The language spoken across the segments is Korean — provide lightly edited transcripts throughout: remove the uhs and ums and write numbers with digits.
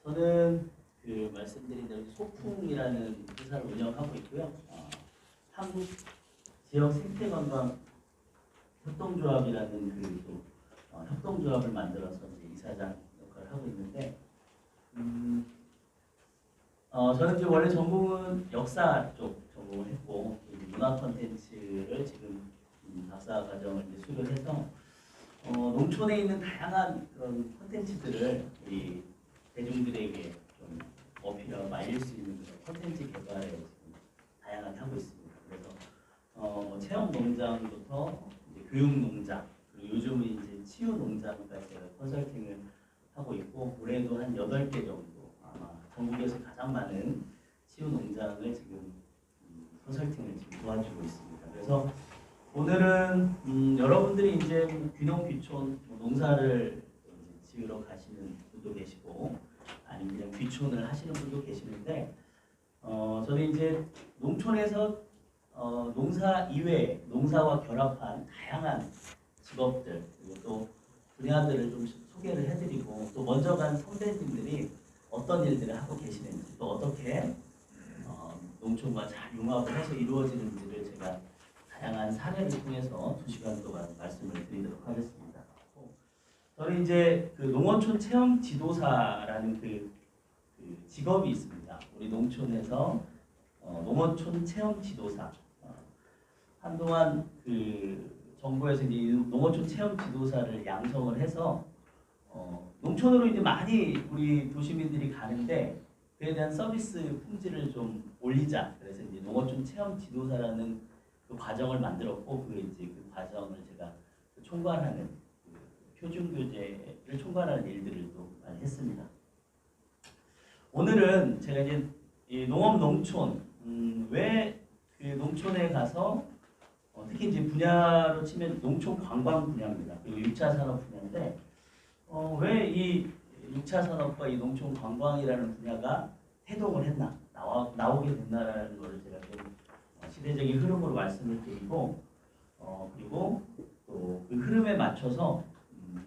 저는 그 말씀드린 대로 소풍이라는 회사를 운영하고 있고요. 한국 지역 생태관광 협동조합이라는 그 협동조합을 만들어서 이제 이사장 역할을 하고 있는데, 저는 이제 원래 전공은 역사 쪽 전공을 했고 문화 콘텐츠를 지금 박사 과정을 이제 수료해서 농촌에 있는 다양한 그런 콘텐츠들을 우리 대중들에게 좀 어필하고 알릴 수 있는 그런 콘텐츠 개발에 지금 다양하게 하고 있습니다. 그래서 체험 농장부터 이제 교육 농장, 그리고 요즘은 이제 치유 농장까지 제가 컨설팅을 하고 있고, 올해도 한 8개 정도 아마 전국에서 가장 많은 치유 농장을 지금 컨설팅을 지금 도와주고 있습니다. 그래서 오늘은 여러분들이 이제 귀농 귀촌 농사를 지으러 가시는 분도 계시고, 아니면 그냥 귀촌을 하시는 분도 계시는데, 저는 이제 농촌에서 농사 이외에 농사와 결합한 다양한 직업들 그리고 또 분야들을 좀 소개를 해드리고, 또 먼저 간 선배님들이 어떤 일들을 하고 계시는지, 또 어떻게 농촌과 잘 융합을 해서 이루어지는지를 제가 다양한 사례를 통해서 2시간 동안 말씀을 드리도록 하겠습니다. 저는 이제 그 농어촌 체험 지도사라는 그 직업이 있습니다. 우리 농촌에서 농어촌 체험 지도사. 한동안 그 정부에서 이제 농어촌 체험 지도사를 양성을 해서 농촌으로 이제 많이 우리 도시민들이 가는데, 그에 대한 서비스 품질을 좀 올리자. 그래서 이제 농어촌 체험 지도사라는 그 과정을 만들었고, 그 이제 그 과정을 제가 총괄하는 표준 교재를 총괄하는 일들을 또 많이 했습니다. 오늘은 제가 이제 이 농업 농촌 왜 그 농촌에 가서 특히 이제 분야로 치면 농촌 관광 분야입니다. 그리고 6차 산업 분야인데, 왜 이 6차 산업과 이 농촌 관광이라는 분야가 태동을 했나, 나오게 됐나라는 것을 제가 좀 시대적인 흐름으로 말씀을 드리고, 그리고 또 그 흐름에 맞춰서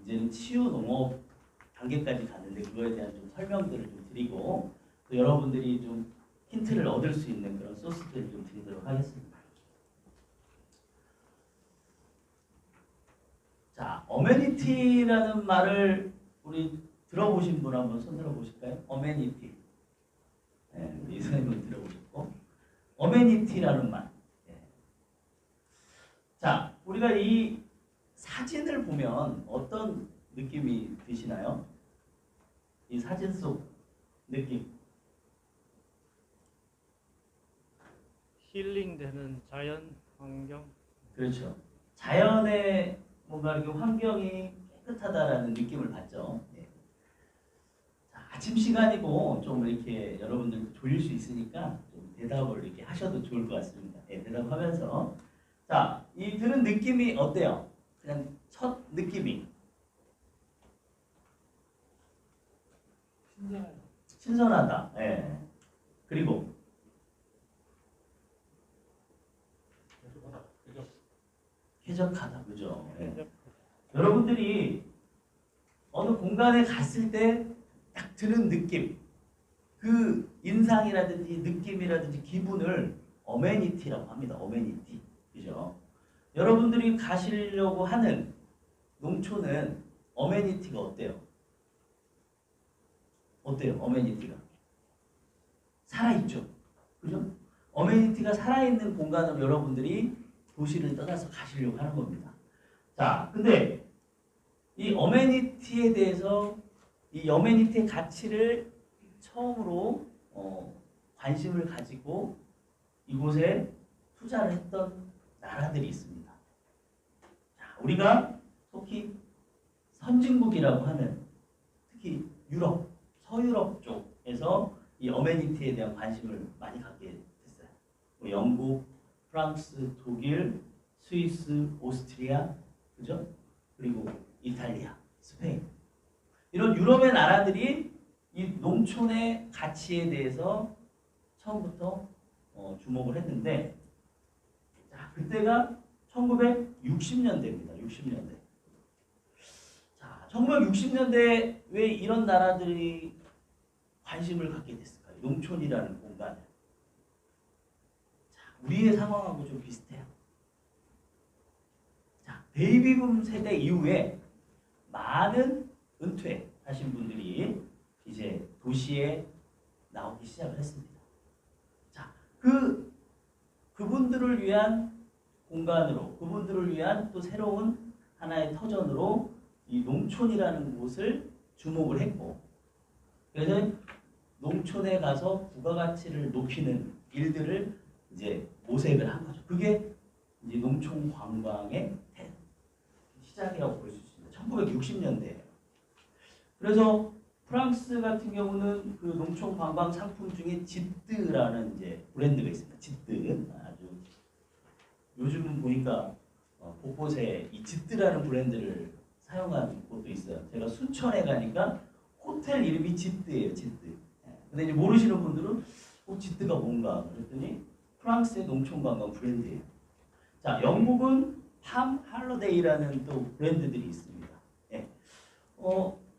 이제는 치유 농업 단계까지 갔는데 그거에 대한 좀 설명들을 좀 드리고, 또 여러분들이 좀 힌트를 얻을 수 있는 그런 소스들을 좀 드리도록 하겠습니다. 자, 어메니티라는 말을 우리 들어보신 분 한번 손 들어보실까요? 어메니티. 네, 우리 선생님은 들어보셨고, 어메니티라는 말. 네. 자, 우리가 이 사진을 보면 어떤 느낌이 드시나요? 이 사진 속 느낌. 힐링되는 자연 환경. 그렇죠. 자연의 뭔가 이렇게 환경이 깨끗하다라는 느낌을 받죠. 네. 자, 아침 시간이고 좀 이렇게 여러분들도 졸릴 수 있으니까 좀 대답을 이렇게 하셔도 좋을 것 같습니다. 네, 대답하면서 자, 이 드는 느낌이 어때요? 그냥 첫 느낌이 신선하다. 네. 그리고 쾌적하다. 그죠? 네. 여러분들이 어느 공간에 갔을 때 딱 드는 느낌, 그 인상이라든지 느낌이라든지 기분을 어메니티라고 합니다. 어메니티. 그죠? 여러분들이 가시려고 하는 농촌은 어메니티가 어때요? 어때요? 어메니티가 살아있죠? 그죠? 어메니티가 살아있는 공간으로 여러분들이 도시를 떠나서 가시려고 하는 겁니다. 자, 근데 이 어메니티에 대해서 이 어메니티의 가치를 처음으로 관심을 가지고 이곳에 투자를 했던 나라들이 있습니다. 자, 우리가 속히 선진국이라고 하는 특히 유럽, 서유럽 쪽에서 이 어메니티에 대한 관심을 많이 갖게 됐어요. 뭐 영국, 프랑스, 독일, 스위스, 오스트리아, 그죠? 그리고 이탈리아, 스페인. 이런 유럽의 나라들이 이 농촌의 가치에 대해서 처음부터 주목을 했는데, 자, 그때가 1960년대입니다. 60년대. 자, 1960년대 왜 이런 나라들이 관심을 갖게 됐을까요? 농촌이라는 공간을. 자, 우리의 상황하고 좀 비슷해요. 자, 베이비붐 세대 이후에 많은 은퇴하신 분들이 이제 도시에 나오기 시작을 했습니다. 자, 그분들을 위한 공간으로, 그분들을 위한 또 새로운 하나의 터전으로 이 농촌이라는 곳을 주목을 했고, 그래서 농촌에 가서 부가가치를 높이는 일들을 이제 모색을 한 거죠. 그게 이제 농촌 관광의 시작이라고 볼 수 있습니다. 1960년대예요. 그래서 프랑스 같은 경우는 그 농촌 관광 상품 중에 지뜨라는 이제 브랜드가 있습니다. 지뜨. 아주 요즘은 보니까 곳곳에 이 지뜨라는 브랜드를 사용하는 곳도 있어요. 제가 순천에 가니까 호텔 이름이 지뜨예요. 지뜨. 근데 이제 모르시는 분들은 지뜨가 뭔가 그랬더니 프랑스의 농촌 관광 브랜드예요. 자, 영국은 팜 할로데이라는 또 브랜드들이 있습니다. 예.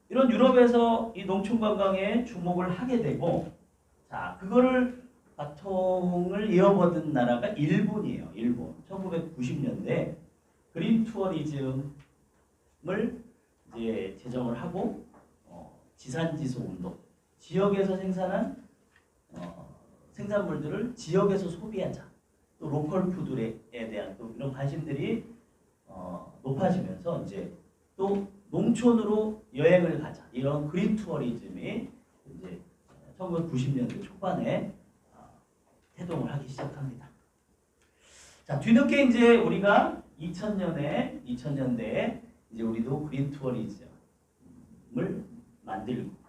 이런 유럽에서 이 농촌 관광에 주목을 하게 되고, 자, 그거를 바통을 이어받은 나라가 일본이에요. 일본. 1990년대 그린 투어리즘을 이제 제정을 하고, 지산지소 운동, 지역에서 생산한 생산물들을 지역에서 소비하자. 또 로컬 푸드에 대한 또 이런 관심들이 높아지면서 이제 또 농촌으로 여행을 가자. 이런 그린 투어리즘이 이제 1990년대 초반에 태동을 하기 시작합니다. 자, 뒤늦게 이제 우리가 2000년대에 이제 우리도 그린 투어리즘을 만들고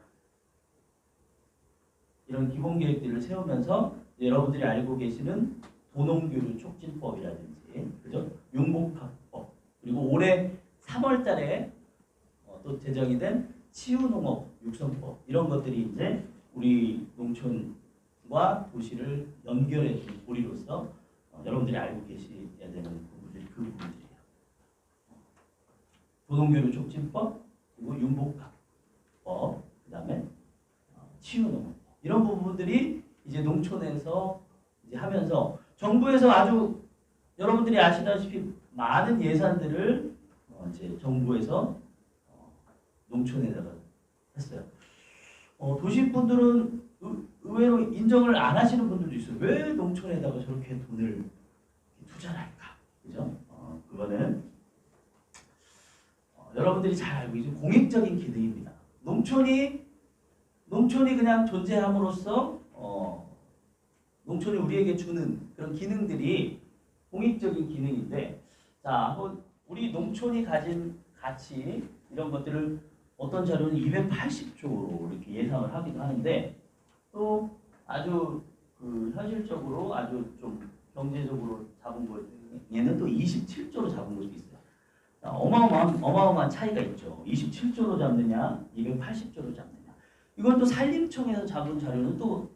이런 기본 계획들을 세우면서 여러분들이 알고 계시는 도농교류 촉진법이라든지, 그죠? 융복합법, 그리고 올해 3월달에 또 제정이 된 치유농업 육성법, 이런 것들이 이제 우리 농촌과 도시를 연결해주는 고리로서 여러분들이 알고 계셔야 되는 부분들이 그 부분들이에요. 도농교류 촉진법, 그리고 융복합법, 그 다음에 치유농업, 이런 부분들이 이제 농촌에서 이제 하면서 정부에서 아주 여러분들이 아시다시피 많은 예산들을 이제 정부에서 농촌에다가 했어요. 도시 분들은 의외로 인정을 안 하시는 분들도 있어요. 왜 농촌에다가 저렇게 돈을 투자를 할까? 그죠? 그거는 여러분들이 잘 알고 계신 공익적인 기능입니다. 농촌이 그냥 존재함으로써 농촌이 우리에게 주는 그런 기능들이 공익적인 기능인데, 자, 한번 우리 농촌이 가진 가치 이런 것들을 어떤 자료는 280조로 이렇게 예상을 하기도 하는데, 또 아주 그 현실적으로 아주 좀 경제적으로 잡은 것 얘는 또 27조로 잡은 것도 있어요. 어마어마한 차이가 있죠. 27조로 잡느냐, 280조로 잡느냐. 이건 또 산림청에서 잡은 자료는 또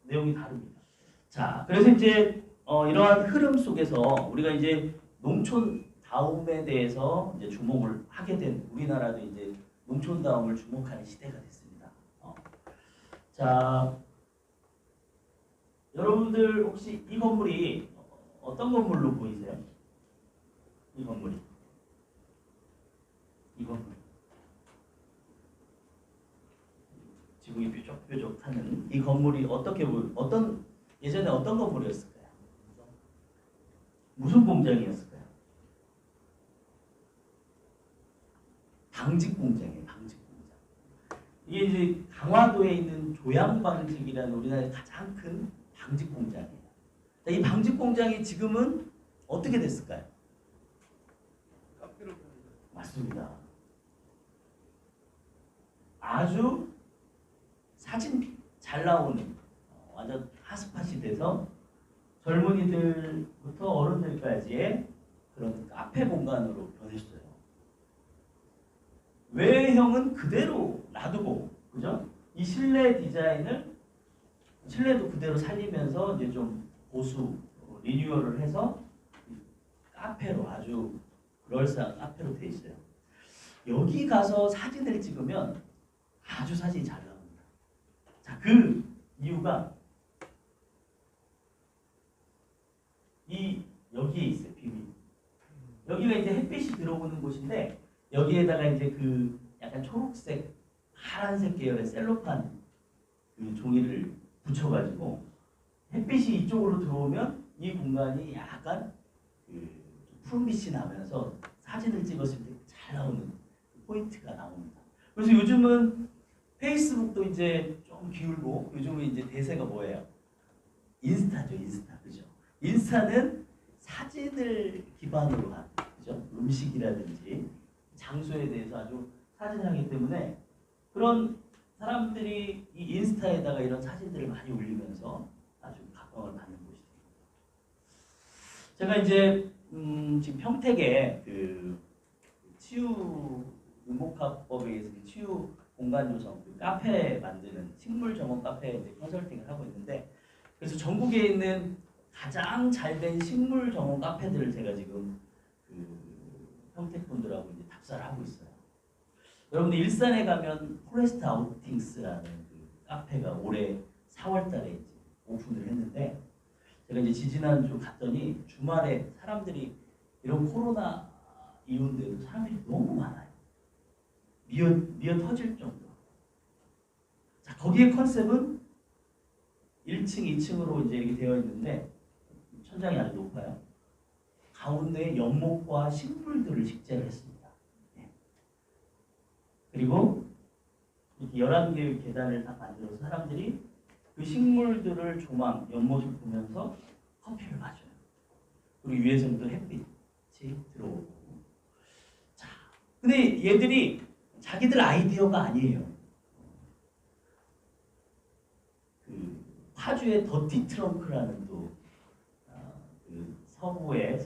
내용이 다릅니다. 자, 그래서 이제 이러한 흐름 속에서 우리가 이제 농촌 다움에 대해서 이제 주목을 하게 된, 우리나라도 이제 농촌 다움을 주목하는 시대가 됐습니다. 자, 여러분들 혹시 이 건물이 어떤 건물로 보이세요? 이 건물이. 이 건물. 지붕이 뾰족뾰족하는 이 건물이 어떻게 예전에 어떤 건물이었을까요? 무슨 공장이었을까요? 방직 공장이에요. 방직 공장. 이게 이제 강화도에 있는 조양방직이라는 우리나라의 가장 큰 방직 공장이에요. 이 방직 공장이 지금은 어떻게 됐을까요? 맞습니다. 아주 사진 잘 나오는 완전 핫스팟이 돼서 젊은이들부터 어른들까지의 그런 카페 공간으로 변했어요. 외형은 그대로 놔두고, 그죠? 이 실내 디자인을 실내도 그대로 살리면서 이제 좀 보수 리뉴얼을 해서 카페로, 아주 그럴싸한 카페로 돼 있어요. 여기 가서 사진을 찍으면 아주 사진이 잘 나옵니다. 자, 그 이유가 여기에 있어요. 비밀. 여기가 이제 햇빛이 들어오는 곳인데 여기에다가 이제 그 약간 초록색, 파란색 계열의 셀로판 그 종이를 붙여가지고 햇빛이 이쪽으로 들어오면 이 공간이 약간 그 푸른빛이 나면서 사진을 찍었을 때 잘 나오는 포인트가 나옵니다. 그래서 요즘은 페이스북도 이제 좀 기울고 요즘은 이제 대세가 뭐예요? 인스타죠, 인스타. 그죠? 인스타는 사진을 기반으로 한, 그죠? 음식이라든지 장소에 대해서 아주 사진을 하기 때문에 그런 사람들이 이 인스타에다가 이런 사진들을 많이 올리면서 아주 각광을 받는 곳이 됩니다. 제가 이제 지금 평택에 그 치유 응복합법에 의해서 치유 공간 조성, 그 카페 만드는 식물 정원 카페 이제 컨설팅을 하고 있는데 그래서 전국에 있는 가장 잘된 식물 정원 카페들을 제가 지금 그 평택 분들하고 이제 답사를 하고 있어요. 여러분들 일산에 가면 포레스트 아웃팅스라는 그 카페가 올해 4월달에 이제 오픈을 했는데 제가 이제 지지난주 갔더니 주말에 사람들이 이런 코로나 이후인데도 사람들이 너무 많아요. 미어 터질 정도. 자, 거기에 컨셉은 1층, 2층으로 이제 이렇게 되어 있는데 천장이 아주 높아요. 가운데에 연못과 식물들을 식재를 했습니다. 네. 그리고 이렇게 11개의 계단을 딱 만들어서 사람들이 그 식물들을 조망, 연못을 보면서 커피를 마셔요. 그리고 위에서부터 햇빛이 들어오고. 자, 근데 얘들이 자기들 아이디어가 아니에요. 그 파주의 더티 트렁크라는 또 그 서부의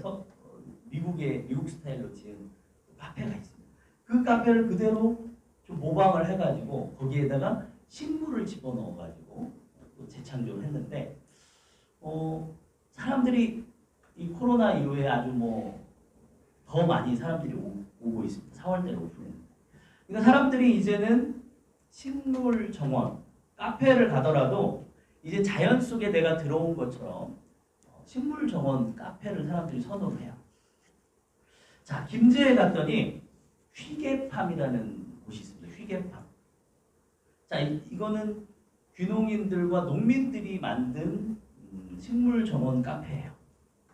미국 스타일로 지은 카페가 있습니다. 그 카페를 그대로 좀 모방을 해가지고 거기에다가 식물을 집어넣어가지고 또 재창조를 했는데 사람들이 이 코로나 이후에 아주 뭐 더 많이 사람들이 오고 있습니다. 4월달에 오픈했는데. 그러니까 사람들이 이제는 식물 정원, 카페를 가더라도 이제 자연 속에 내가 들어온 것처럼 식물 정원 카페를 사람들이 선호를 해요. 자, 김제에 갔더니 휘게팜이라는 곳이 있습니다. 휘게팜. 자, 이거는 귀농인들과 농민들이 만든 식물 정원 카페예요.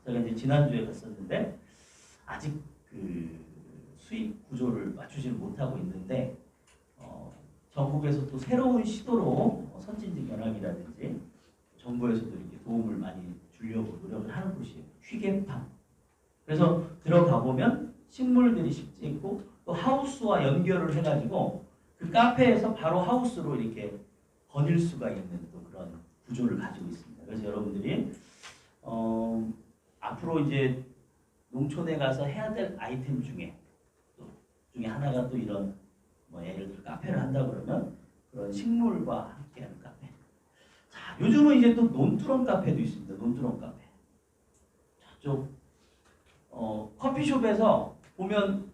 제가 이제 지난주에 갔었는데 아직 그 수익 구조를 맞추지는 못하고 있는데 전국에서 또 새로운 시도로 선진직 연합이라든지 정부에서도 이렇게 도움을 많이 주려고 노력을 하는 곳이에요. 휘게팜. 그래서 들어가 보면 식물들이 식재 있고 또 하우스와 연결을 해가지고 그 카페에서 바로 하우스로 이렇게 거닐 수가 있는 또 그런 구조를 가지고 있습니다. 그래서 여러분들이 앞으로 이제 농촌에 가서 해야 될 아이템 중에 하나가 또 이런 뭐 예를 들어 카페를 한다 그러면 그런 식물과 함께하는 카페. 자, 요즘은 이제 또 논두렁 카페도 있습니다. 논두렁 카페. 저쪽 커피숍에서 보면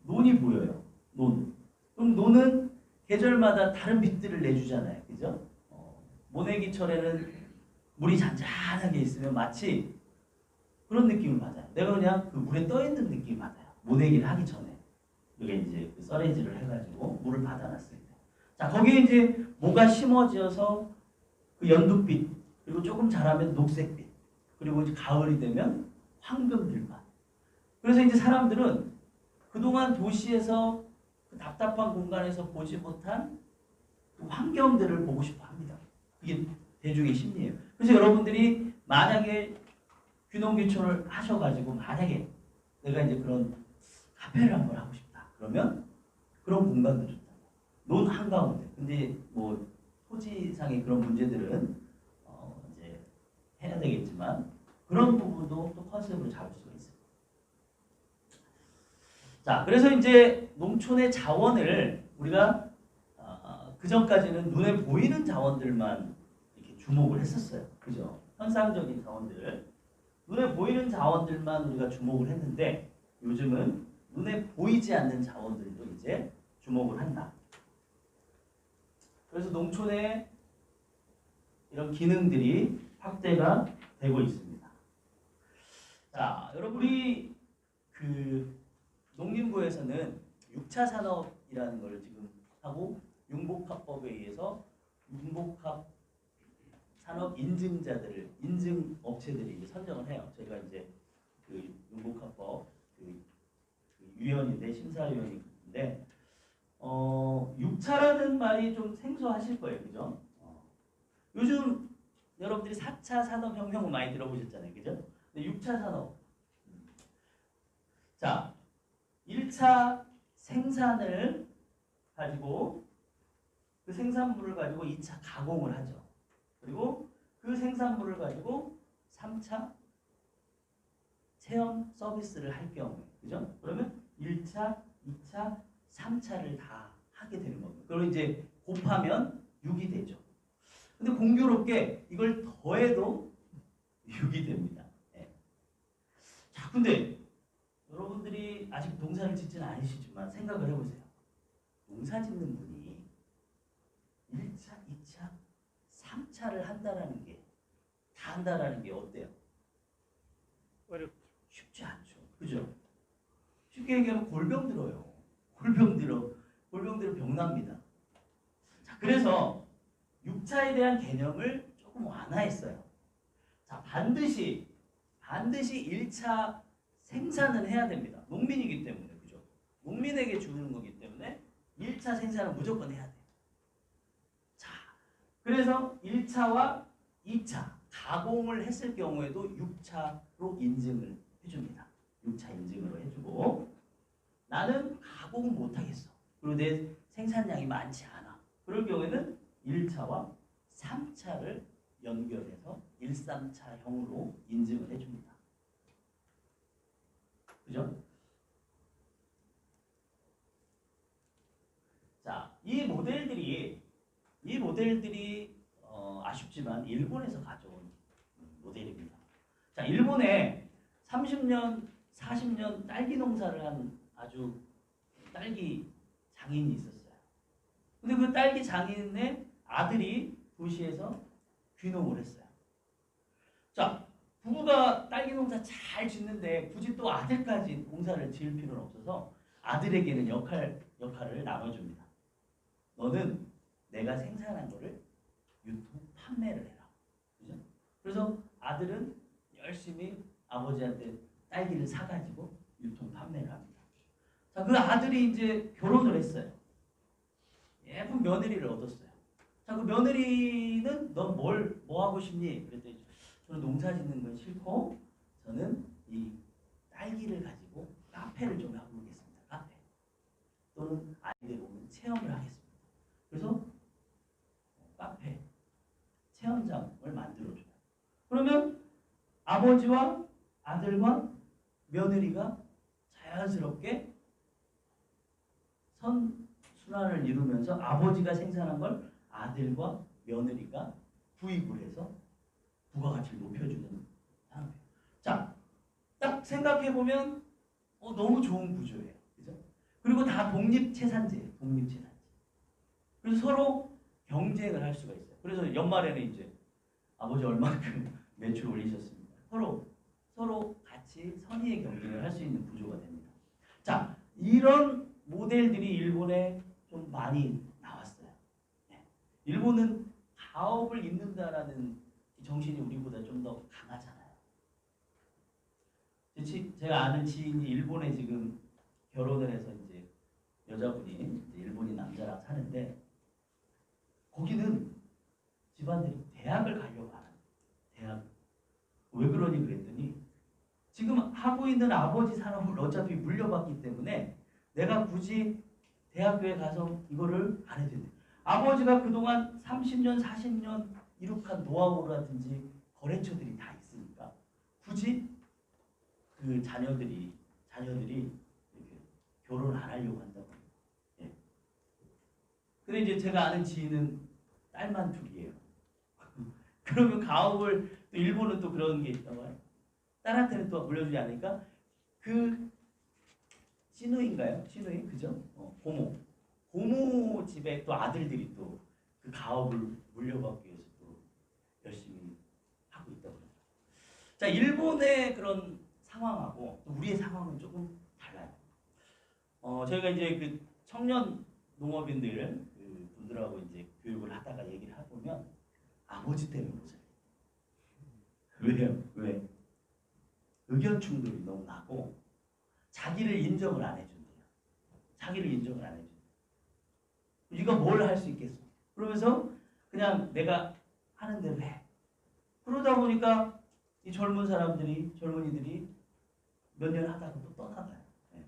논이 보여요. 논. 그럼 논은 계절마다 다른 빛들을 내주잖아요. 그죠? 모내기철에는 물이 잔잔하게 있으면 마치 그런 느낌을 받아요. 내가 그냥 그 물에 떠 있는 느낌을 받아요. 모내기를 하기 전에. 이게 이제 그 썰레질을 해가지고 물을 받아놨을 때. 자, 거기에 이제 뭐가 심어져서 그 연두빛, 그리고 조금 자라면 녹색빛, 그리고 이제 가을이 되면 황금들만. 그래서 이제 사람들은 그동안 도시에서 그 답답한 공간에서 보지 못한 그 환경들을 보고 싶어 합니다. 이게 대중의 심리예요. 그래서 여러분들이 만약에 귀농귀촌을 하셔가지고 만약에 내가 이제 그런 카페를 한번 하고 싶다. 그러면 그런 공간도 좋다. 논 한가운데. 근데 뭐 토지상의 그런 문제들은 이제 해야 되겠지만 그런 부분도 또 컨셉으로 잡을 수가 있어요. 자, 그래서 이제 농촌의 자원을 우리가 그 전까지는 눈에 보이는 자원들만 이렇게 주목을 했었어요. 그죠? 현상적인 자원들. 눈에 보이는 자원들만 우리가 주목을 했는데 요즘은 눈에 보이지 않는 자원들도 이제 주목을 한다. 그래서 농촌에 이런 기능들이 확대가 되고 있습니다. 자, 여러분 우리 그 농림부에서는 6차 산업이라는 걸 지금 하고 융복합법에 의해서 융복합 산업 인증자들을 인증 업체들이 이제 선정을 해요. 저희가 이제 그 융복합법 그 위원인데 심사위원인데 6차라는 말이 좀 생소하실 거예요, 그죠? 요즘 여러분들이 4차 산업혁명을 많이 들어보셨잖아요, 그죠? 근데 6차 산업 자 1차 생산을 가지고 그 생산물을 가지고 2차 가공을 하죠. 그리고 그 생산물을 가지고 3차 체험 서비스를 할 경우에 그죠? 그러면 1차, 2차, 3차를 다 하게 되는 겁니다. 그리고 이제 곱하면 6이 되죠. 근데 공교롭게 이걸 더해도 6이 됩니다. 네. 자, 근데 여러분들이 아직 농사를 짓지는 않으시지만 생각을 해보세요. 농사 짓는 분이 1차, 2차, 3차를 한다라는 게, 다 한다라는 게 어때요? 어렵죠. 쉽지 않죠. 그죠? 쉽게 얘기하면 골병 들어요. 골병 들어 병납니다. 자, 그래서 6차에 대한 개념을 조금 완화했어요. 자, 반드시 1차 생산을 해야 됩니다. 농민이기 때문에, 그죠? 농민에게 주는 거기 때문에 1차 생산은 무조건 해야 돼요. 자, 그래서 1차와 2차 가공을 했을 경우에도 6차로 인증을 해줍니다. 6차 인증으로 해주고 나는 가공은 못하겠어. 그리고 내 생산량이 많지 않아. 그럴 경우에는 1차와 3차를 연결해서 1, 3차형으로 인증을 해줍니다. 그죠? 자, 이 모델들이 아쉽지만 일본에서 가져온 모델입니다. 자, 일본에 30년, 40년 딸기 농사를 한 아주 딸기 장인이 있었어요. 근데 그 딸기 장인의 아들이 도시에서 귀농을 했어요. 자, 부부가 딸기 농사 잘 짓는데 굳이 또 아들까지 농사를 지을 필요는 없어서 아들에게는 역할을 나눠줍니다. 너는 내가 생산한 거를 유통 판매를 해라. 그죠? 그래서 아들은 열심히 아버지한테 딸기를 사가지고 유통 판매를 합니다. 자, 그 아들이 이제 결혼을 했어요. 예쁜 며느리를 얻었어요. 자, 그 며느리는 넌 뭐 하고 싶니? 그랬더니 저는 농사 짓는 건 싫고 저는 이 딸기를 가지고 카페를 좀 해보겠습니다. 카페. 또는 아이들 오면 체험을 하겠습니다. 그래서 카페, 체험장을 만들어줘요. 그러면 아버지와 아들과 며느리가 자연스럽게 선순환을 이루면서 아버지가 생산한 걸 아들과 며느리가 구입을 해서 부가가치를 높여주는 상황이에요. 자, 딱 생각해보면 너무 좋은 구조예요. 그죠? 그리고 다 독립채산제예요. 독립채산제. 그래서 서로 경쟁을 할 수가 있어요. 그래서 연말에는 이제 아버지 얼마큼 매출 올리셨습니다. 서로 같이 선의의 경쟁을 할 수 있는 구조가 됩니다. 자, 이런 모델들이 일본에 좀 많이 나왔어요. 네. 일본은 가업을 잇는다라는 정신이 우리보다 좀 더 강하잖아요. 제가 아는 지인이 일본에 지금 결혼을 해서 이제 여자분이 이제 일본인 남자랑 사는데 거기는 집안들이 대학을 가려고 하는 대학. 왜 그러니 그랬더니 지금 하고 있는 아버지 산업을 어차피 물려받기 때문에 내가 굳이 대학교에 가서 이거를 안 해도 된대. 아버지가 그동안 30년, 40년 이룩한 노하우라든지 거래처들이 다 있으니까 굳이 그 자녀들이 이렇게 결혼을 안 하려고 한다고. 예. 근데 이제 제가 아는 지인은 딸만 둘이에요. 그러면 가업을 또 일본은 또 그런 게 있다고 해요. 딸한테는 또 물려주지 않으니까 그 시누이인가요? 시누이 그죠? 고모 집에 또 아들들이 또 그 가업을 물려받기 위해서 또 자, 일본의 그런 상황하고 또 우리의 상황은 조금 달라요. 저희가 이제 그 청년 농업인들 그 분들하고 이제 교육을 하다가 얘기를 해보면 아버지 때문에 못 살아요. 왜요? 왜? 의견 충돌이 너무 나고 자기를 인정을 안 해준대요. 자기를 인정을 안 해준대요. 네가 뭘 할 수 있겠어? 그러면서 그냥 내가 하는 대로 해. 그러다 보니까 이 젊은이들이 몇 년 하다가 또 떠나가요. 네.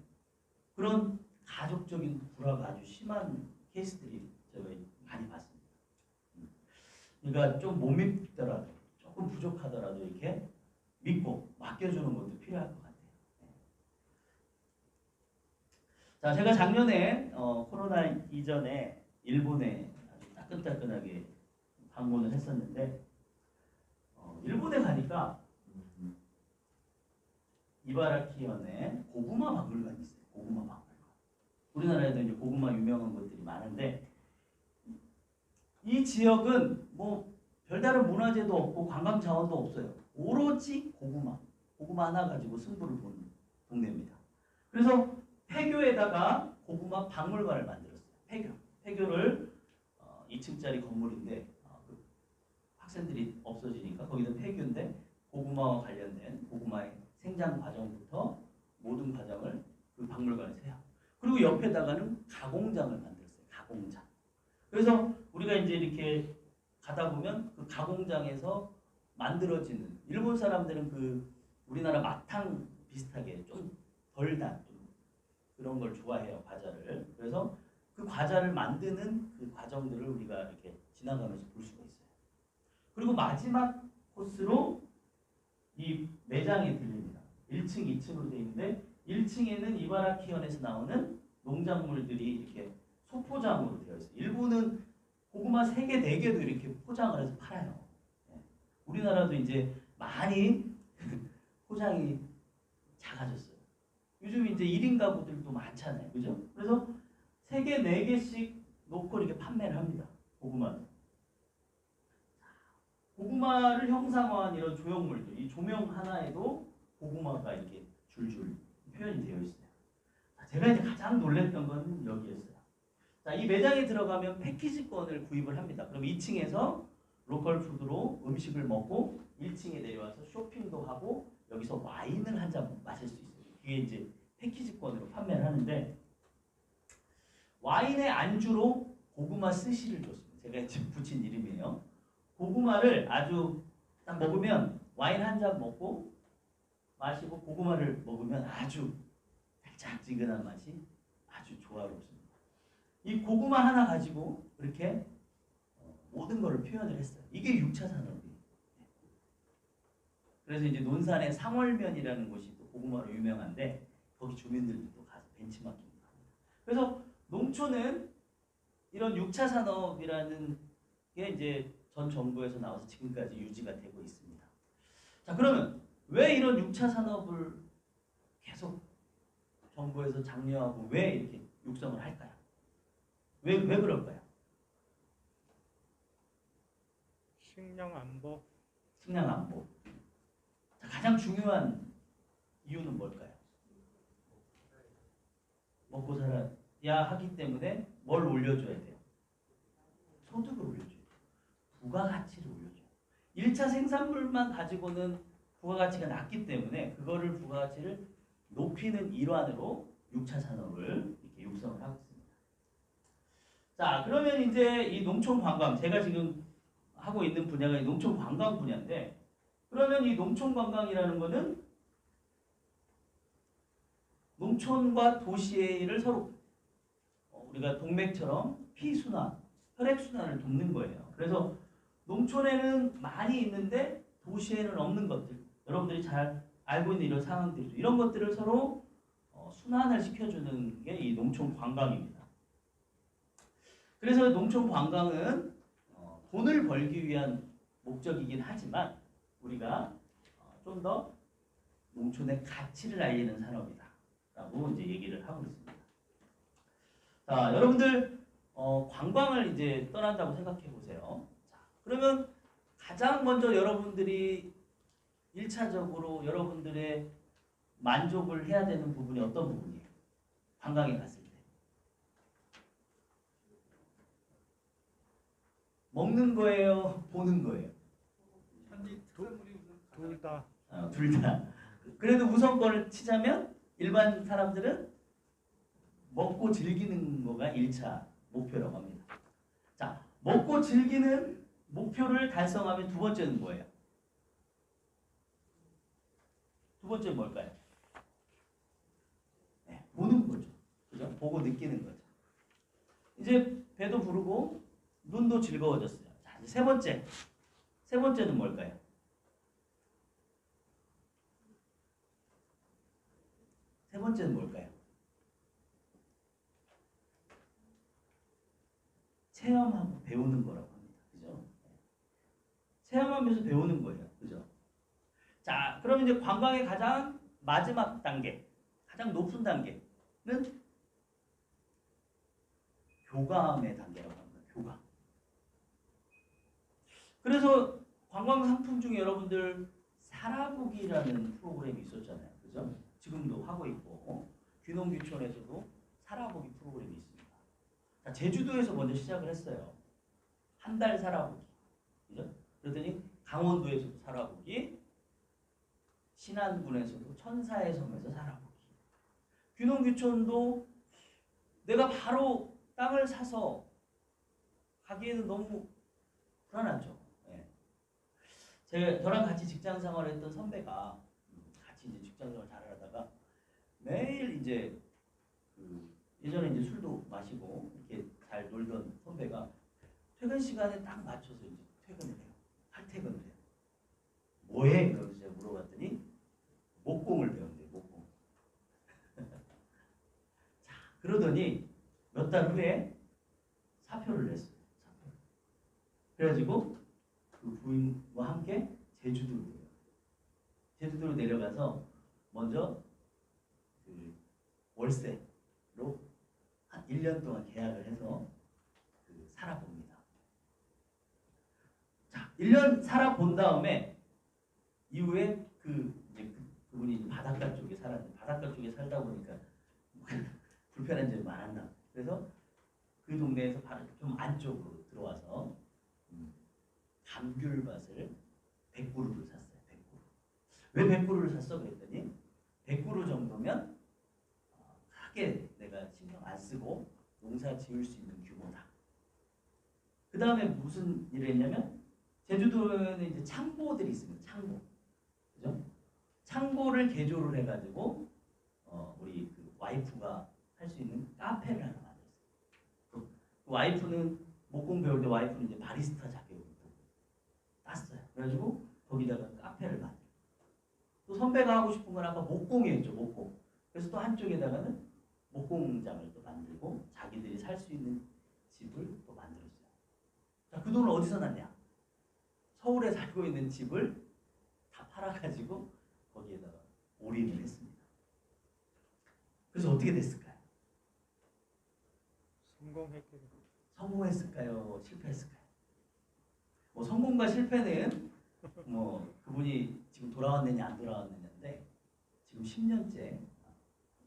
그런 가족적인 불화가 아주 심한 케이스들이 제가 많이 봤습니다. 그러니까 좀 못 믿더라도 조금 부족하더라도 이렇게 믿고 맡겨주는 것도 필요할 것 같아요. 네. 자, 제가 작년에 코로나 이전에 일본에 아주 따끈따끈하게 방문을 했었는데 일본에 가니까 이바라키현에 고구마 박물관이 있어요. 고구마 박물관. 우리나라에도 이제 고구마 유명한 것들이 많은데 이 지역은 뭐 별다른 문화재도 없고 관광 자원도 없어요. 오로지 고구마 하나 가지고 승부를 보는 동네입니다. 그래서 폐교에다가 고구마 박물관을 만들었어요. 폐교를 2층짜리 건물인데 그 학생들이 없어지니까 거기는 폐교인데 고구마와 관련된 고구마의 생장 과정부터 모든 과정을 그 박물관에서 해요. 그리고 옆에다가는 가공장을 만들었어요. 가공장. 그래서 우리가 이제 이렇게 가다 보면 그 가공장에서 만들어지는 일본 사람들은 그 우리나라 마탕 비슷하게 좀 덜 단 좀 그런 걸 좋아해요. 과자를. 그래서 그 과자를 만드는 그 과정들을 우리가 이렇게 지나가면서 볼 수가 있어요. 그리고 마지막 코스로 이 매장에 들립니다. 1층, 2층으로 되어 있는데 1층에는 이바라키현에서 나오는 농작물들이 이렇게 소포장으로 되어 있어요. 일본은 고구마 3개, 4개도 이렇게 포장을 해서 팔아요. 우리나라도 이제 많이 포장이 작아졌어요. 요즘 이제 1인 가구들도 많잖아요. 그죠? 그래서 3개, 4개씩 놓고 이렇게 판매를 합니다. 고구마를. 고구마를 형상화한 이런 조형물들, 이 조명 하나에도 고구마가 이렇게 줄줄 표현이 되어 있어요. 제가 이제 가장 놀랐던 건 여기였어요. 자, 이 매장에 들어가면 패키지권을 구입을 합니다. 그럼 2층에서 로컬 푸드로 음식을 먹고 1층에 내려와서 쇼핑도 하고 여기서 와인을 한 잔 마실 수 있어요. 그게 이제 패키지권으로 판매를 하는데 와인의 안주로 고구마 스시를 줬습니다. 제가 지금 붙인 이름이에요. 고구마를 아주 딱 먹으면 와인 한 잔 먹고 마시고 고구마를 먹으면 아주 달짝지근한 맛이 아주 조화롭습니다. 이 고구마 하나 가지고 이렇게 모든 것을 표현을 했어요. 이게 6차 산업이에요. 그래서 이제 논산의 상월면이라는 곳이 또 고구마로 유명한데 거기 주민들도 또 가서 벤치마킹을 합니다. 그래서 농촌은 이런 6차 산업이라는 게 이제 전 정부에서 나와서 지금까지 유지가 되고 있습니다. 자, 그러면 왜 이런 6차 산업을 계속 정부에서 장려하고 왜 이렇게 육성을 할까요? 왜 그럴까요? 식량 안보. 식량 안보. 자, 가장 중요한 이유는 뭘까요? 먹고 살아야 하기 때문에 뭘 올려줘야 돼요? 소득을 올려줘야 돼요. 부가가치를 올려줘요. 1차 생산물만 가지고는 부가가치가 낮기 때문에 그거를 부가가치를 높이는 일환으로 6차 산업을 이렇게 육성을 하고 있습니다. 자, 그러면 이제 이 농촌 관광, 제가 지금 하고 있는 분야가 농촌 관광 분야인데, 그러면 이 농촌 관광이라는 거는 농촌과 도시를 서로 우리가 동맥처럼 피순환, 혈액순환을 돕는 거예요. 그래서 농촌에는 많이 있는데 도시에는 없는 것들, 여러분들이 잘 알고 있는 이런 상황들이죠. 이런 것들을 서로 순환을 시켜주는 게 이 농촌 관광입니다. 그래서 농촌 관광은 돈을 벌기 위한 목적이긴 하지만 우리가 좀 더 농촌의 가치를 알리는 산업이다 라고 이제 얘기를 하고 있습니다. 자, 여러분들 관광을 이제 떠난다고 생각해 보세요. 자, 그러면 가장 먼저 여러분들이 1차적으로 여러분들의 만족을 해야 되는 부분이 어떤 부분이에요? 관광에 갔을 때. 먹는 거예요? 보는 거예요? 둘 다. 둘 다. 그래도 우선권을 치자면 일반 사람들은 먹고 즐기는 거가 1차 목표라고 합니다. 자, 먹고 즐기는 목표를 달성하면 두 번째는 뭐예요? 두 번째는 뭘까요? 네, 보는 거죠. 그죠? 보고 느끼는 거죠. 이제 배도 부르고 눈도 즐거워졌어요. 자, 이제 세 번째. 세 번째는 뭘까요? 세 번째는 뭘까요? 체험하고 배우는 거라고 합니다. 그죠? 체험하면서 배우는 거예요. 그죠? 자, 그럼 이제 관광의 가장 마지막 단계, 가장 높은 단계는 교감의 단계라고 합니다. 교감. 그래서 관광 상품 중에 여러분들 살아보기라는 프로그램이 있었잖아요. 그죠? 지금도 하고 있고 귀농귀촌에서도 살아보기 프로그램이 있습니다. 자, 제주도에서 먼저 시작을 했어요. 한 달 살아보기. 그죠? 그러더니 강원도에서도 살아보기, 신안군에서도 천사의 섬에서 살아보기. 귀농귀촌도 내가 바로 땅을 사서 가기에는 너무 불안하죠. 예. 저랑 같이 직장 생활했던 선배가 같이 이제 직장 생활 잘 하다가 매일 이제 예전에 이제 술도 마시고 이렇게 잘 놀던 선배가 퇴근 시간에 딱 맞춰서 이제 퇴근을 해요. 할퇴근을 해요. 뭐해? 그러면서 제가 물어봤더니 목공을 배운대요. 목공. 자, 그러더니 몇 달 후에 사표를 냈어요. 사표. 그래가지고 그 부인과 함께 제주도로 내려가요. 제주도로 내려가서 먼저 그 월세로 한 1년 동안 계약을 해서 살아봅니다. 자, 1년 살아본 다음에 이후에 그분이 이제 바닷가 쪽에 살았는데 바닷가 쪽에 살다 보니까 불편한 점이 많았나. 그래서 그 동네에서 바로 좀 안쪽으로 들어와서 감귤밭을 100그루를 샀어요. 100그루. 왜 100그루를 샀어? 그랬더니 100그루 정도면 크게 내가 신경 안 쓰고 농사 지을 수 있는 규모다. 그 다음에 무슨 일을 했냐면 제주도에는 이제 창고들이 있습니다. 창고. 그죠? 창고를 개조를 해가지고 우리 그 와이프가 할 수 있는 카페를 하나 만들었어요. 그 와이프는 목공 배울 때 와이프는 이제 바리스타 자격을 땄어요. 그래가지고 거기다가 카페를 만들어요. 또 선배가 하고 싶은 건 아까 목공이었죠. 목공. 그래서 또 한쪽에다가는 목공장을 또 만들고 자기들이 살 수 있는 집을 또 만들었어요. 자, 그 돈을 어디서 났냐? 서울에 살고 있는 집을 다 팔아가지고 거기에다가 올인을 했습니다. 그래서 어떻게 됐을까요? 성공했을까요? 실패했을까요? 뭐 성공과 실패는 뭐 그분이 지금 돌아왔느냐 안 돌아왔느냐인데 지금 10년째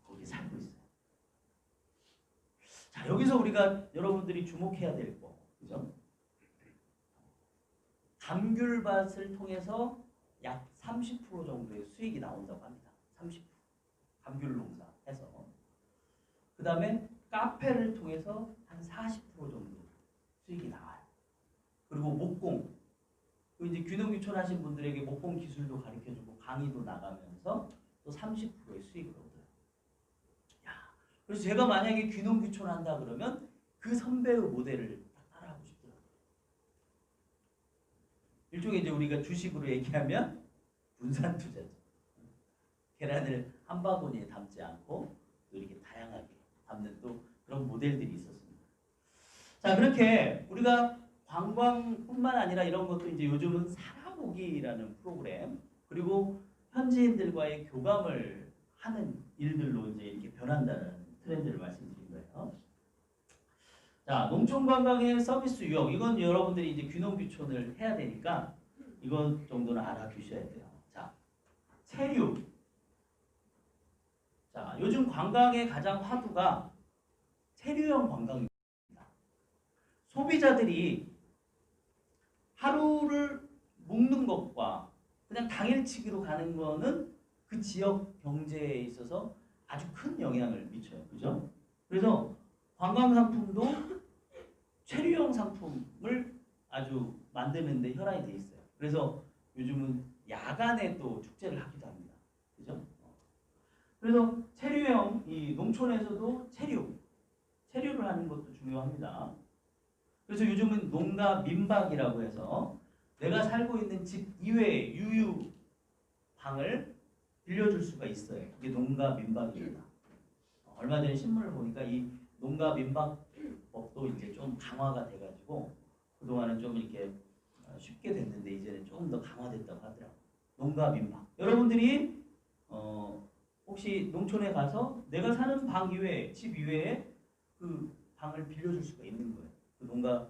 거기 살고 있어요. 자, 여기서 우리가 여러분들이 주목해야 될 거, 그죠? 감귤밭을 통해서 약 30% 정도의 수익이 나온다고 합니다. 30%. 감귤 농사해서. 그 다음에 카페를 통해서 한 40% 정도 수익이 나와요. 그리고 목공. 이제 귀농귀촌 하신 분들에게 목공 기술도 가르쳐주고 강의도 나가면서 또 30%의 수익을 얻어요. 야, 그래서 제가 만약에 귀농귀촌 한다 그러면 그 선배의 모델을 따라하고 싶더라고요. 일종의 이제 우리가 주식으로 얘기하면 분산 투자죠. 계란을 한 바구니에 담지 않고 또 이렇게 다양하게 담는 또 그런 모델들이 있었습니다. 자, 그렇게 우리가 관광뿐만 아니라 이런 것도 이제 요즘은 살아보기라는 프로그램 그리고 현지인들과의 교감을 하는 일들로 이제 이렇게 변한다는 트렌드를 말씀드린 거예요. 자, 농촌관광의 서비스 유형 이건 여러분들이 이제 귀농귀촌을 해야 되니까 이건 정도는 알아두셔야 돼요. 자, 체류. 자, 요즘 관광의 가장 화두가 체류형 관광입니다. 소비자들이 하루를 묵는 것과 그냥 당일치기로 가는 거는 그 지역 경제에 있어서 아주 큰 영향을 미쳐요. 그죠? 그래서 관광 상품도 체류형 상품을 아주 만드는 데 혈안이 돼 있어요. 그래서 요즘은 야간에 또 축제를 하기도 합니다. 그죠? 그래서 체류형, 이 농촌에서도 체류를 하는 것도 중요합니다. 그래서 요즘은 농가 민박이라고 해서 내가 살고 있는 집 이외에 유유방을 빌려줄 수가 있어요. 그게 농가 민박입니다. 얼마 전에 신문을 보니까 이 농가 민박법도 이제 좀 강화가 돼가지고 그동안은 좀 이렇게 쉽게 됐는데 이제는 조금 더 강화됐다고 하더라고요. 농가 민박. 여러분들이 혹시 농촌에 가서 내가 사는 방 이외에 집 이외에 그 방을 빌려줄 수가 있는 거예요. 그 농가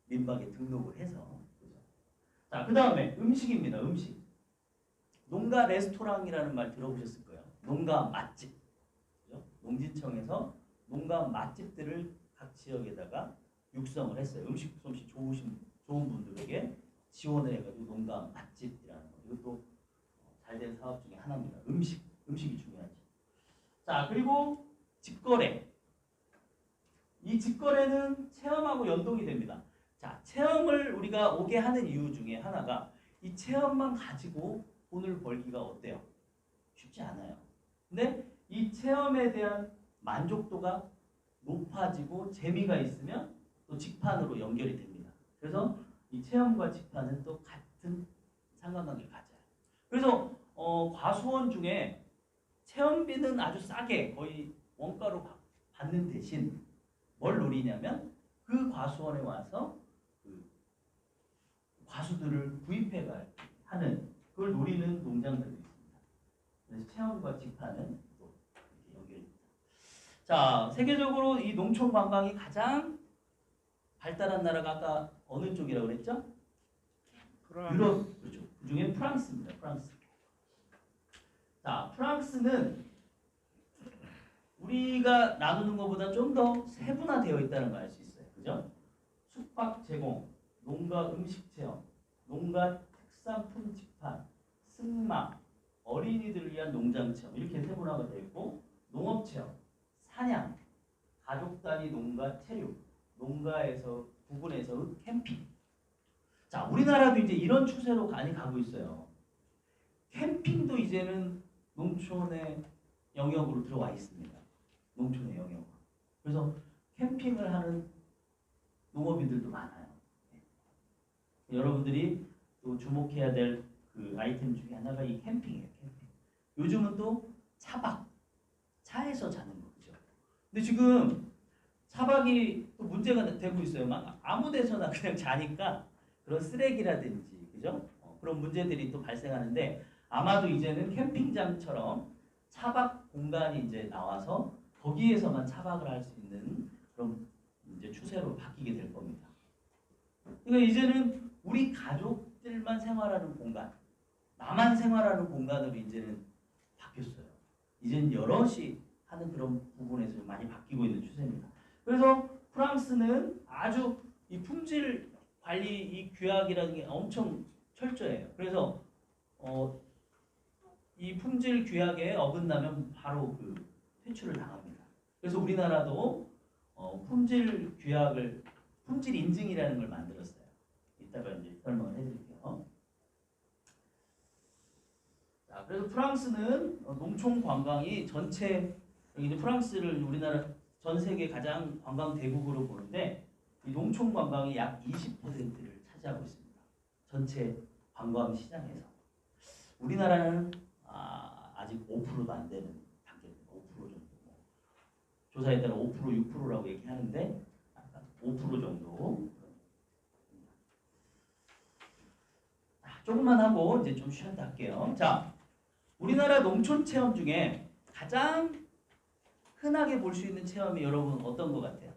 민박에 등록을 해서. 그죠? 자, 그 다음에 음식입니다. 음식. 농가 레스토랑이라는 말 들어보셨을 거예요. 농가 맛집. 그죠? 농진청에서 농가 맛집들을 각 지역에다가 육성을 했어요. 음식 솜씨 좋은 분들에게 지원을 해가지고 농가 맛집이라는 거. 이것도 잘된 사업 중에 하나입니다. 음식이 중요하지. 자, 그리고 직거래. 이 직거래는 체험하고 연동이 됩니다. 자, 체험을 우리가 오게 하는 이유 중에 하나가 이 체험만 가지고 돈을 벌기가 어때요? 쉽지 않아요. 근데 이 체험에 대한 만족도가 높아지고 재미가 있으면 또 직판으로 연결이 됩니다. 그래서 이 체험과 직판은 또 같은 상관관계를 가져요. 그래서 과수원 중에 체험비는 아주 싸게 거의 원가로 받는 대신 뭘 노리냐면 그 과수원에 와서 그 과수들을 구입해 하는 그걸 노리는 농장들이 있습니다. 그래서 체험과 직판은 또 이렇게 연결됩니다. 자, 세계적으로 이 농촌 관광이 가장 발달한 나라가 아까 어느 쪽이라고 그랬죠? 유럽, 그렇죠. 그 중에 프랑스입니다. 프랑스. 자, 프랑스는 우리가 나누는 것보다 좀 더 세분화되어 있다는 걸 알 수 있어요. 그죠? 숙박 제공, 농가 음식 체험, 농가 특산품 직판, 승마, 어린이들을 위한 농장 체험 이렇게 세분화가 되어 있고 농업 체험, 사냥, 가족 단위 농가 체류, 농가에서 부근에서 캠핑. 자, 우리나라도 이제 이런 추세로 많이 가고 있어요. 캠핑도 이제는 농촌의 영역으로 들어와 있습니다. 농촌의 영역. 그래서 캠핑을 하는 농업인들도 많아요. 여러분들이 또 주목해야 될 그 아이템 중에 하나가 이 캠핑이에요. 캠핑. 요즘은 또 차박, 차에서 자는 거 그죠? 근데 지금 차박이 또 문제가 되고 있어요. 막 아무 데서나 그냥 자니까 그런 쓰레기라든지 그죠? 그런 문제들이 또 발생하는데 아마도 이제는 캠핑장처럼 차박 공간이 이제 나와서 거기에서만 차박을 할 수 있는 그런 이제 추세로 바뀌게 될 겁니다. 그러니까 이제는 우리 가족들만 생활하는 공간, 나만 생활하는 공간으로 이제는 바뀌었어요. 이제는 여럿이 하는 그런 부분에서 많이 바뀌고 있는 추세입니다. 그래서 프랑스는 아주 이 품질 관리 이 규약이라는 게 엄청 철저해요. 그래서 이 품질 규약에 어긋나면 바로 그 퇴출을 당합니다. 그래서 우리나라도 품질 규약을 품질 인증이라는 걸 만들었어요. 이따가 이제 설명을 해드릴게요. 자, 그래서 프랑스는 농촌 관광이 전체 이제 프랑스를 우리나라 전 세계 가장 관광 대국으로 보는데 이 농촌 관광이 약 20%를 차지하고 있습니다. 전체 관광 시장에서 우리나라는 아직 5%도 안 되는 단계입니다. 5% 정도. 조사에 따라 5%, 6%라고 얘기하는데 5% 정도. 조금만 하고 이제 좀 쉬었다 할게요. 자, 우리나라 농촌 체험 중에 가장 흔하게 볼 수 있는 체험이 여러분 어떤 것 같아요?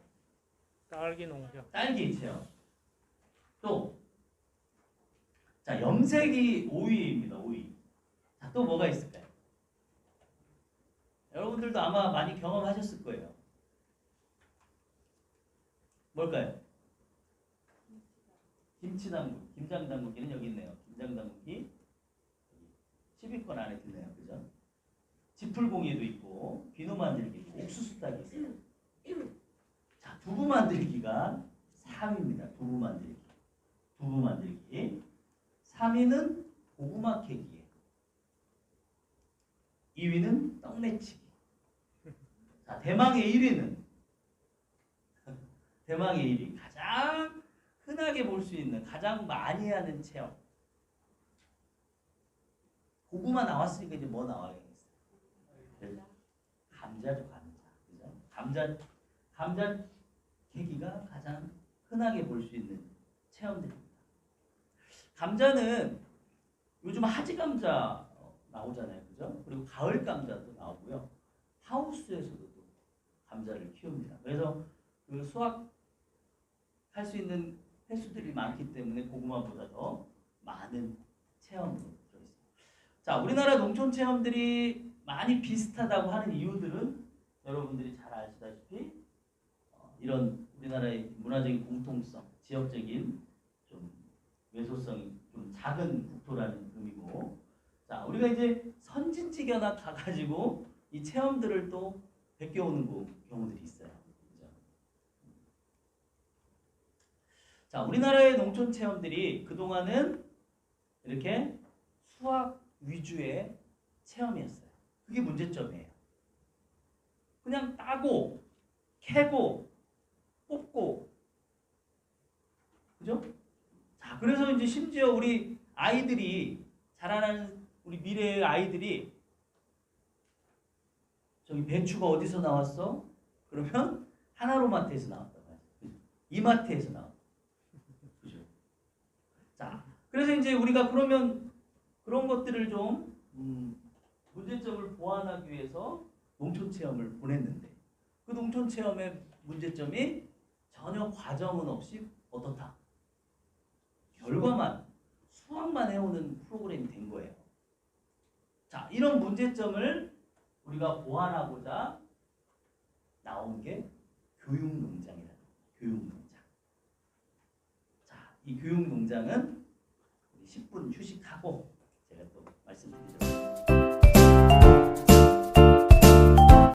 딸기 농장. 딸기 체험. 또, 자, 염색이 5위입니다. 5위. 자, 또 뭐가 있을까요? 여러분들도 아마 많이 경험하셨을 거예요. 뭘까요? 김치담글, 김장담글기는 여기 있네요. 김장담글기 10위권 안에 드네요. 그죠? 지풀공예도 있고 비누 만들기도 옥수수 닭이 있어요. 자, 두부 만들기가 3위입니다. 두부 만들기. 두부 만들기. 3위는 고구마 캐기예요. 2위는 떡내치기. 자, 대망의 1위는 대망의 1위 가장 흔하게 볼 수 있는 가장 많이 하는 체험. 고구마 나왔으니까 이제 뭐 나와야겠어요? 감자죠, 감자. 그죠? 감자 캐기가 가장 흔하게 볼 수 있는 체험들입니다. 감자는 요즘 하지 감자 나오잖아요, 그죠? 그리고 가을 감자도 나오고요. 하우스에서도 또 감자를 키웁니다. 그래서 그 수확할 수 있는 횟수들이 많기 때문에 고구마보다 더 많은 체험으로 들어있습니다. 자, 우리나라 농촌 체험들이 많이 비슷하다고 하는 이유들은 여러분들이 잘 아시다시피 이런 우리나라의 문화적인 공통성, 지역적인 좀 왜소성이 좀 작은 국토라는 의미고, 자, 우리가 이제 선진지견학 가가지고 이 체험들을 또 베껴오는 경우들이 있어요. 그죠? 자, 우리나라의 농촌 체험들이 그동안은 이렇게 수학 위주의 체험이었어요. 그게 문제점이에요. 그냥 따고, 캐고, 뽑고, 그죠? 자, 그래서 이제 심지어 우리 아이들이 자라나는 우리 미래의 아이들이 저기 배추가 어디서 나왔어? 그러면 하나로마트에서 나왔다고 하죠. 이마트에서 나왔다. 그죠? 자, 그래서 이제 우리가 그러면 그런 것들을 좀 문제점을 보완하기 위해서 농촌 체험을 보냈는데 그 농촌 체험의 문제점이 전혀 과정은 없이 어떻다? 결과만 수학만 해오는 프로그램이 된 거예요. 자, 이런 문제점을 우리가 보완하고자 나온 게 교육농장이라는 거예요. 교육농장. 자, 이 교육농장은 우리 10분 휴식하고 제가 또 말씀드리죠.